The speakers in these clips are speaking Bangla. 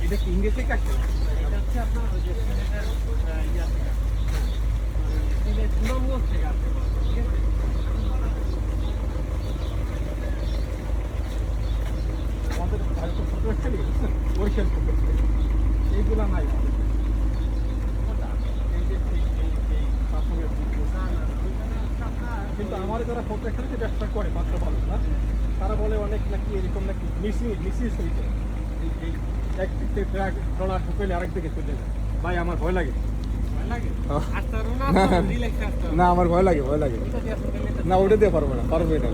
এটা কি ইংরেজি কাটছে? এটা হচ্ছে আপনার ওই যে সিলেটের ইয়া থেকে সিলেট সুনামগঞ্জ থেকে আসছে, ঠিক আছে? আমাদের ভারত ছোট একটা বরিশাল ছোট এইগুলা নাই কিন্তু আমার যারা ফটো এখানে যে ব্যবসা করে মাত্র ভালো না, তারা বলে অনেক নাকি এরকম নাকি মিসিজ হইতে এই এক দিক থেকে ট্রাক ট্রলার ঢুকেলে আরেক দিকে চলে যায়। ভাই আমার ভয় লাগে। না আমার ভয় লাগে না, ওটা দিয়ে পারবো না, পারবে না,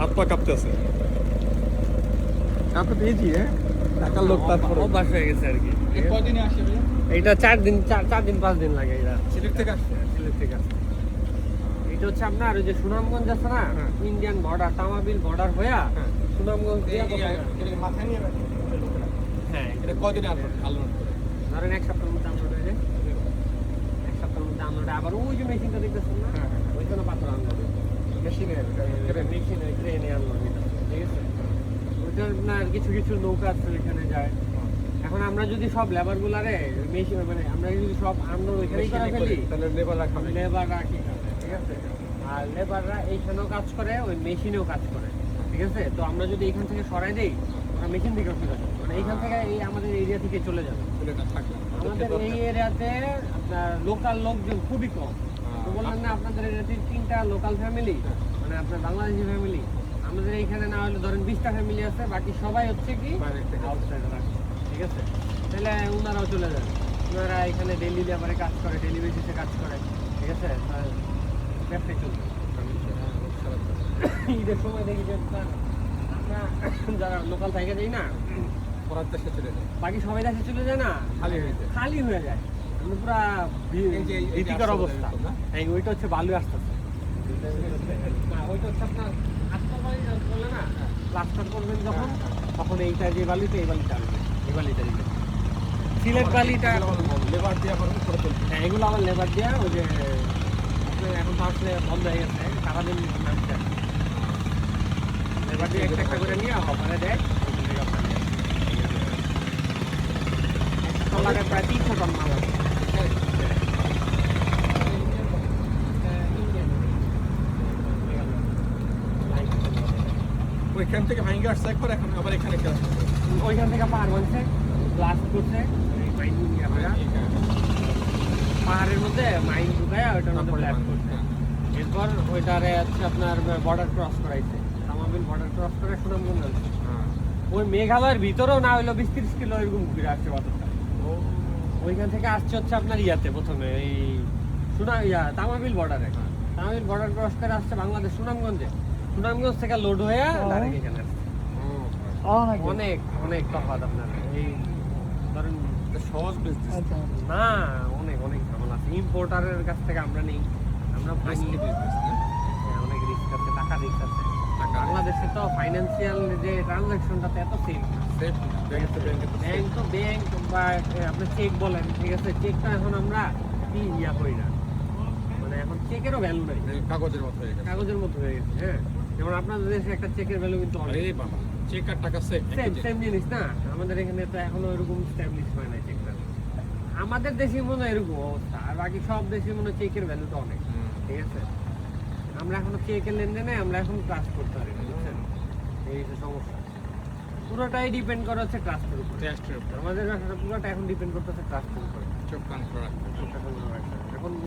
হাত পা কাঁপতে আছে। কাঁপতে দিয়েছি টাকার লোক, তারপর অভ্যাস হয়ে গেছে আর কি। কদিনে আসে ভাইয়া? এটা 4 দিন 5 দিন লাগে। এটা সিলেট থেকে আসছে। সিলেট থেকে আসছে। এটা হচ্ছে আপনার ওই যে সুনামগঞ্জ আছে না, ইন্ডিয়ান বর্ডার, তামাবিল বর্ডার হইয়া সুনামগঞ্জ দিয়ে মাথায় নিয়ে রাখি। হ্যাঁ, এটা কদিনে আসবে ভালো ধরেন এক সপ্তাহের মধ্যে আনলোড হয়ে যায়। এক সপ্তাহের মধ্যে আনলোড, আবার ওই যে মেশিনটা দেখতেছেন না, ওইখানে পাথর আনলোড মেশিনে মেশিনে ট্রেনে আনলোড, ঠিক আছে? ওইটা আপনার কিছু কিছু নৌকা আছে ওইখানে যায়। এখন আমরা যদি সব লেবার গুলারে মেশিন মানে আমরা যদি সব আনলোড ওইখানেই করে ফেলি, তাহলে লেবার রাখা হবে। লেবার রাখি, ঠিক আছে? আর লেবাররা এইখানেও কাজ করে, ওই মেশিনেও কাজ করে, ঠিক আছে? তো আমরা যদি এইখান থেকে সরাই দেই, ওরা মেশিন থেকে চলে যাবে, মানে এইখান থেকে এই আমাদের এরিয়া থেকে চলে যাবে। আমাদের এই এরিয়াতে আপনার লোকাল লোকজন খুবই কম। তো বললেন না আপনাদের এরিয়াতে 3টা লোকাল ফ্যামিলি, মানে আপনার বাংলাদেশি ফ্যামিলি। আমাদের এইখানে না হলে ধরেন 20টা ফ্যামিলি আছে, বাকি সবাই হচ্ছে কি আউটসাইডার আছে, ঠিক আছে? তাহলে ওনারাও চলে যাবে। ওনারা এখানে ডেইলি লেবারে কাজ করে, ডেইলি বেসিসে কাজ করে, ঠিক আছে? ব্যবসায় চলবে। ঈদের সময় দেখি যে আমরা যারা লোকাল থেকে যাই না, পরার দেশে চলে যায়, বাকি সবাই দেশে চলে যায় না, খালি হয়ে যায়, পুরা ভীতিকর অবস্থা। হ্যাঁ, ওইটা হচ্ছে বালু আসতেছে না, ওইটা হচ্ছে আপনার আস্তার বালি বলে না, প্লাস্টার করবেন যখন, তখন এইটা যে বালিটা, এই বালিটা আসবে, এই বালিটা দিবে। সিলেট বালিটা লেবার দিয়ে আবার উপরে চলবে। হ্যাঁ, এগুলো আবার লেবার দেওয়া, ওই যে আপনার এখন তো আসলে বন্ধ হয়ে গেছে, সারাদিন নামছে, লেবার দিয়ে একটা একটা করে নিয়ে অফারে দেয়। প্রায় 300 টন মাল আছে। ওইখান থেকে ভাঙ্গা আসছে একবার, এখন আবার এখানে খেলা ওইখান থেকে পাহাড় বানছে, ব্লাস্ট করছে, পাহাড়ের মধ্যে মাইন ঢুকায় ওইটার মধ্যে ব্লাস্ট করছে। এরপর ওইটারে হচ্ছে আপনার বর্ডার ক্রস করাইছে, তামাবিল বর্ডার ক্রস করে সুনামগঞ্জ আনছে। ওই মেঘালয়ের ভিতরেও না হইলো 20-30 কিলো এরকম ঘুরে আসছে পাথরটা। ওইখান থেকে আসছে হচ্ছে আপনার ইয়াতে প্রথমে এই তামাবিল বর্ডারে, তামাবিল বর্ডার ক্রস করে আসছে বাংলাদেশ সুনামগঞ্জে, সুনামগঞ্জ থেকে লোড হয়ে ডাইরেক্ট এখানে আসছে। অনেক অনেক তফাৎ আপনার এই ধরেন সহজ বিজনেস না, অনেক অনেক ঝামেলা আছে। ইম্পোর্টারের কাছ থেকে আমরা নেই, আমরা অনেক রিস্ক আছে, টাকা রিস্ক আছে। বাংলাদেশে তো ফাইন্যান্সিয়াল যে ট্রানজাকশনটাতে এত সেফ, ব্যাংক তো ব্যাংক বা আপনি চেক বলেন, ঠিক আছে? চেকটা এখন আমরা কি ইয়া করি না, মানে এখন চেকেরও ভ্যালু নাই, কাগজের মতো হয়ে গেছে। কাগজের মতো হয়ে গেছে। হ্যাঁ, যেমন আপনাদের দেশে একটা চেকের ভ্যালু কিন্তু অনেক, বাবা চেক আর টাকা সেম জিনিস না। আমাদের এখানে তো এখনো এরকম স্ট্যাবলিশ হয় না চেকটা। আমাদের দেশে মনে হয় এরকম অবস্থা, আর বাকি সব দেশে মনে হয় চেকের ভ্যালুটা অনেক, ঠিক আছে? আমরা এখনো চেকের লেনদেনে আমরা এখন ট্রাস্ট করতে পারি না, বুঝছেন? এই যে সমস্যা, পুরোটাই ডিপেন্ড করে হচ্ছে ট্রাস্টের উপর। আমাদের ব্যবসাটা পুরোটা এখন ডিপেন্ড করতেছে ট্রাস্টের উপর। চোখ কান খোলা রাখতে। এখন